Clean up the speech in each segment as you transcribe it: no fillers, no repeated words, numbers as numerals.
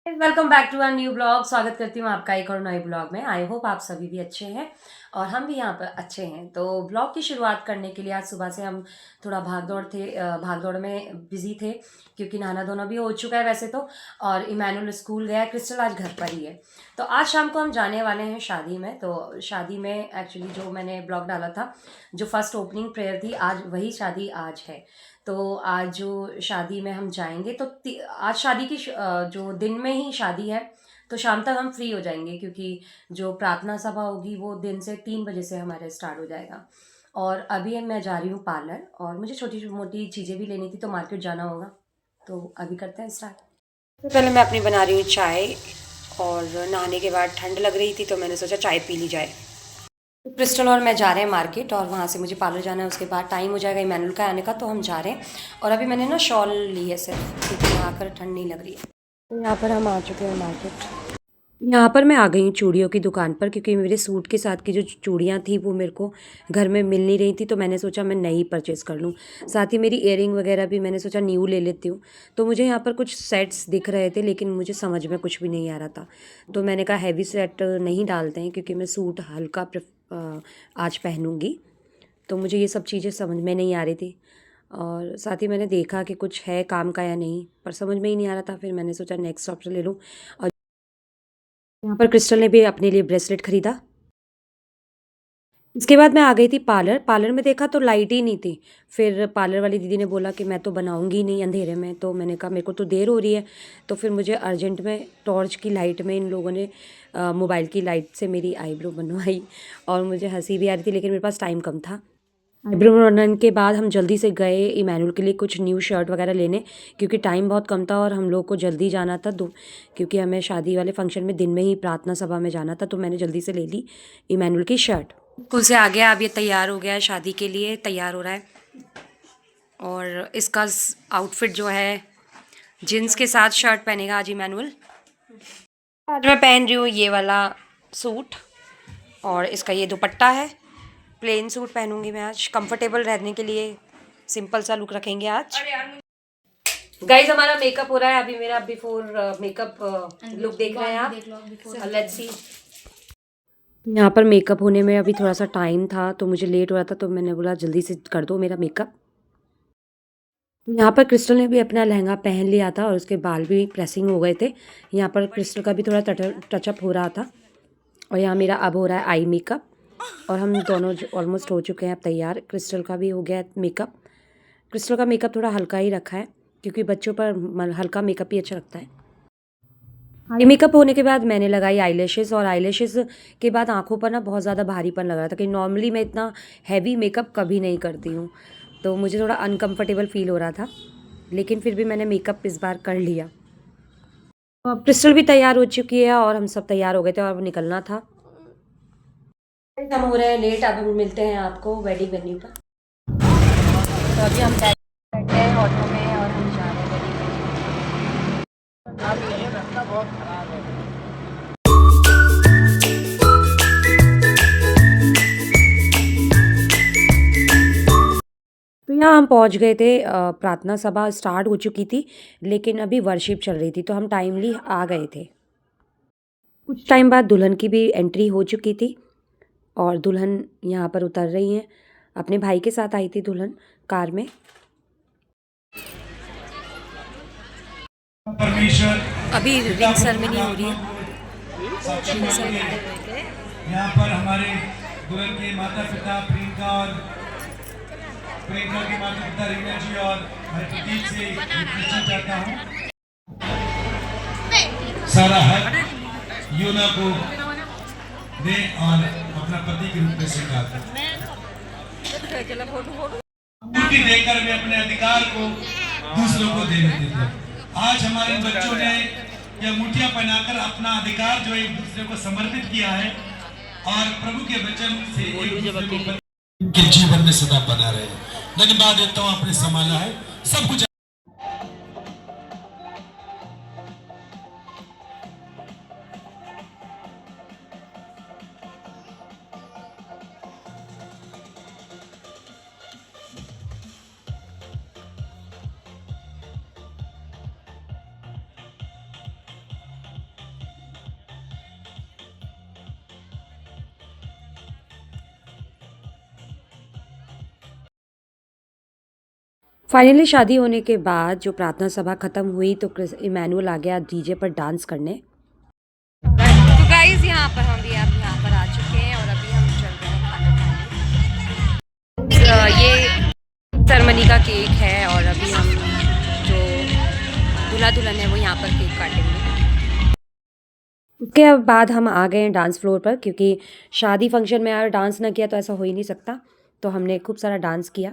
Welcome back to our new blog. स्वागत करती हूँ आपका एक और नए ब्लॉग में। आई होप आप सभी भी अच्छे हैं और हम भी यहाँ पर अच्छे हैं। तो ब्लॉग की शुरुआत करने के लिए आज सुबह से हम थोड़ा भाग दौड़ में बिजी थे क्योंकि नहाना धोना भी हो चुका है वैसे तो। और इमैनुअल स्कूल गया है, क्रिस्टल आज घर पर ही है। तो आज शाम को हम जाने वाले हैं शादी में। तो शादी में एक्चुअली जो मैंने ब्लॉग डाला था, जो फर्स्ट ओपनिंग प्रेयर थी, आज वही शादी आज है। तो आज जो शादी में हम जाएंगे तो आज शादी की जो दिन में ही शादी है, तो शाम तक हम फ्री हो जाएंगे क्योंकि जो प्रार्थना सभा होगी वो दिन से 3 बजे से हमारे स्टार्ट हो जाएगा। और अभी मैं जा रही हूँ पार्लर और मुझे छोटी मोटी चीज़ें भी लेनी थी तो मार्केट जाना होगा। तो अभी करते हैं स्टार्ट। तो पहले मैं अपनी बना रही हूँ चाय और नहाने के बाद ठंड लग रही थी तो मैंने सोचा चाय पी ली जाए। तो क्रिस्टल और मैं जा रहे हैं मार्केट और वहाँ से मुझे पार्लर जाना है, उसके बाद टाइम हो जाएगा इमैनुअल का आने का, तो हम जा रहे हैं। और अभी मैंने ना शॉल ली है सिर्फ क्योंकि यहाँ आकर ठंड नहीं लग रही है। तो यहाँ पर हम आ चुके हैं मार्केट। यहाँ पर मैं आ गई हूँ चूड़ियों की दुकान पर क्योंकि मेरे सूट के साथ की जो चूड़ियाँ थी वो मेरे को घर में मिल नहीं रही थी, तो मैंने सोचा मैं नई परचेज़ कर लूँ। साथ ही मेरी इयररिंग वगैरह भी मैंने सोचा न्यू ले लेती हूँ। तो मुझे यहाँ पर कुछ सेट्स दिख रहे थे लेकिन मुझे समझ में कुछ भी नहीं आ रहा था। तो मैंने कहा हैवी सेट नहीं डालते हैं क्योंकि मैं सूट हल्का आज पहनूँगी। तो मुझे ये सब चीज़ें समझ में नहीं आ रही थी और साथ ही मैंने देखा कि कुछ है काम का या नहीं, पर समझ में ही नहीं आ रहा था। फिर मैंने सोचा नेक्स्ट ऑप्शन ले लूँ। और यहाँ पर क्रिस्टल ने भी अपने लिए ब्रेसलेट खरीदा। इसके बाद मैं आ गई थी पार्लर। पार्लर में देखा तो लाइट ही नहीं थी। फिर पार्लर वाली दीदी ने बोला कि मैं तो बनाऊंगी ही नहीं अंधेरे में। तो मैंने कहा मेरे को तो देर हो रही है। तो फिर मुझे अर्जेंट में टॉर्च की लाइट में इन लोगों ने मोबाइल की लाइट से मेरी आईब्रो बनवाई और मुझे हंसी भी आ रही थी लेकिन मेरे पास टाइम कम था। आईब्रो बनने के बाद हम जल्दी से गए इमैनुअल के लिए कुछ न्यू शर्ट वगैरह लेने क्योंकि टाइम बहुत कम था और हम लोग को जल्दी जाना था क्योंकि हमें शादी वाले फंक्शन में दिन में ही प्रार्थना सभा में जाना था। तो मैंने जल्दी से ले ली इमैनुअल की शर्ट। स्कूल से आ गया, अब ये तैयार हो गया है, शादी के लिए तैयार हो रहा है। और इसका आउटफिट जो है जीन्स के साथ शर्ट पहनेगा आज इमैनुअल। आज मैं पहन रही हूँ ये वाला सूट और इसका ये दुपट्टा है। प्लेन सूट पहनूंगी मैं आज कंफर्टेबल रहने के लिए। सिंपल सा लुक रखेंगे आज। गाइस हमारा मेकअप हो रहा है अभी। मेरा बिफोर मेकअप लुक देख रहे हैं आप। Let's see. यहाँ पर मेकअप होने में अभी थोड़ा सा टाइम था तो मुझे लेट हो रहा था, तो मैंने बोला जल्दी से कर दो मेरा मेकअप। यहाँ पर क्रिस्टल ने भी अपना लहंगा पहन लिया था और उसके बाल भी प्रेसिंग हो गए थे। यहाँ पर क्रिस्टल का भी थोड़ा टचअप हो रहा था। और यहाँ मेरा अब हो रहा है आई मेकअप और हम दोनों ऑलमोस्ट हो चुके हैं अब तैयार। क्रिस्टल का भी हो गया मेकअप। क्रिस्टल का मेकअप थोड़ा हल्का ही रखा है क्योंकि बच्चों पर हल्का मेकअप ही अच्छा लगता है। आई मेकअप होने के बाद मैंने लगाई आईलैशेस और आईलैशेस के बाद आंखों पर ना बहुत ज़्यादा भारीपन लग रहा था कि नॉर्मली मैं इतना हैवी मेकअप कभी नहीं करती हूँ, तो मुझे थोड़ा अनकंफर्टेबल फील हो रहा था। लेकिन फिर भी मैंने मेकअप इस बार कर लिया। तो अब क्रिस्टल भी तैयार हो चुकी है और हम सब तैयार हो गए थे और अब निकलना था। हम हो रहे हैं लेट, अभी मिलते हैं आपको वेडिंग वेन्यू पर। तो अभी हम बैठे हैं ऑटो में और हम जा रहे हैं वेडिंग वेन्यू। रास्ता बहुत खराब है। तो यहाँ हम पहुँच गए थे। प्रार्थना सभा स्टार्ट हो चुकी थी लेकिन अभी वर्शिप चल रही थी तो हम टाइमली आ गए थे। कुछ टाइम बाद दुल्हन की भी एंट्री हो चुकी थी और दुल्हन यहाँ पर उतर रही हैं। अपने भाई के साथ आई थी दुल्हन कार में। परमेश्वर अभी रिंग सेरेमनी हो रही है। यहाँ पर हमारे दुल्हन के माता पिता प्रियंका के माता पिता रीना जी और भाई प्रदीप से पूछना चाहता हूँ सारा हक यूना को दे और अपना पति के रूप में स्वीकार करें। मूर्ति देकर वे अपने अधिकार को दूसरों को देने देते हैं। आज हमारे बच्चों ने यह मुठिया पहनाकर अपना अधिकार जो एक दूसरे को समर्पित किया है और प्रभु के वचन से एक दूसरे को के जीवन में सदा बना रहे। धन्यवाद देता हूँ, आपने संभाला है सब कुछ। फाइनली शादी होने के बाद जो प्रार्थना सभा ख़त्म हुई तो इमैनुअल आ गया डीजे पर डांस करने। तो गाइस यहाँ पर हम भी अब यहाँ पर आ चुके हैं और अभी हम चल रहे हैं खाना खाने। ये सेरेमनी का केक है और अभी हम जो दूल्हा दुल्हन है वो यहाँ पर केक काटेंगे। उसके बाद हम आ गए हैं डांस फ्लोर पर, क्योंकि शादी फंक्शन में अगर डांस ना किया तो ऐसा हो ही नहीं सकता। तो हमने खूब सारा डांस किया।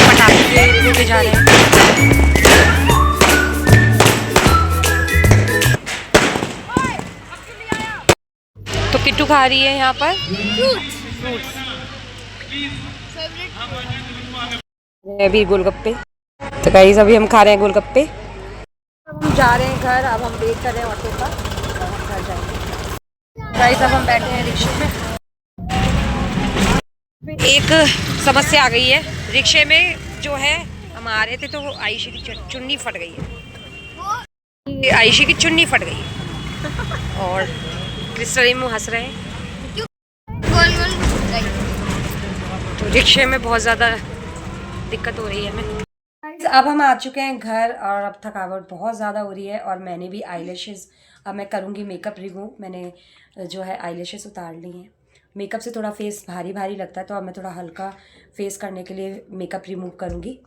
पटाखे लेके जा रहे हैं। तो किट्टू खा रही है यहाँ पर फ्रूट्स। अभी गोलगप्पे। तो गाइस अभी हम खा रहे हैं गोलगप्पे। अब हम जा रहे हैं घर। अब हम वेट कर रहे हैं ऑटो का और हम घर जाएंगे। गाइस अब हम बैठे हैं रिक्शे में। एक समस्या आ गई है रिक्शे में, जो है हम आ रहे थे तो वो आयशी की चुन्नी फट गई है। आयशी की चुन्नी फट गई है और क्रिस्टल मुँह हंस रहे हैं। तो रिक्शे में बहुत ज़्यादा दिक्कत हो रही है हमें। अब हम आ चुके हैं घर और अब थकावट बहुत ज़्यादा हो रही है और मैंने भी आईलैशेस, अब मैं करूँगी मेकअप रिमूव। मैंने जो है आईलैशेस उतार ली हैं। मेकअप से थोड़ा फेस भारी भारी लगता है तो अब मैं थोड़ा हल्का फेस करने के लिए मेकअप रिमूव करूँगी।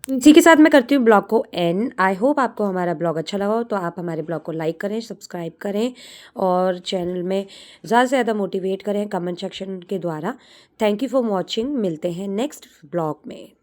इसी के साथ मैं करती हूँ ब्लॉग को एंड। आई होप आपको हमारा ब्लॉग अच्छा लगा हो तो आप हमारे ब्लॉग को लाइक करें, सब्सक्राइब करें और चैनल में ज़्यादा से ज़्यादा मोटिवेट करें कमेंट सेक्शन के द्वारा। Thank you for watching. मिलते हैं नेक्स्ट ब्लॉग में।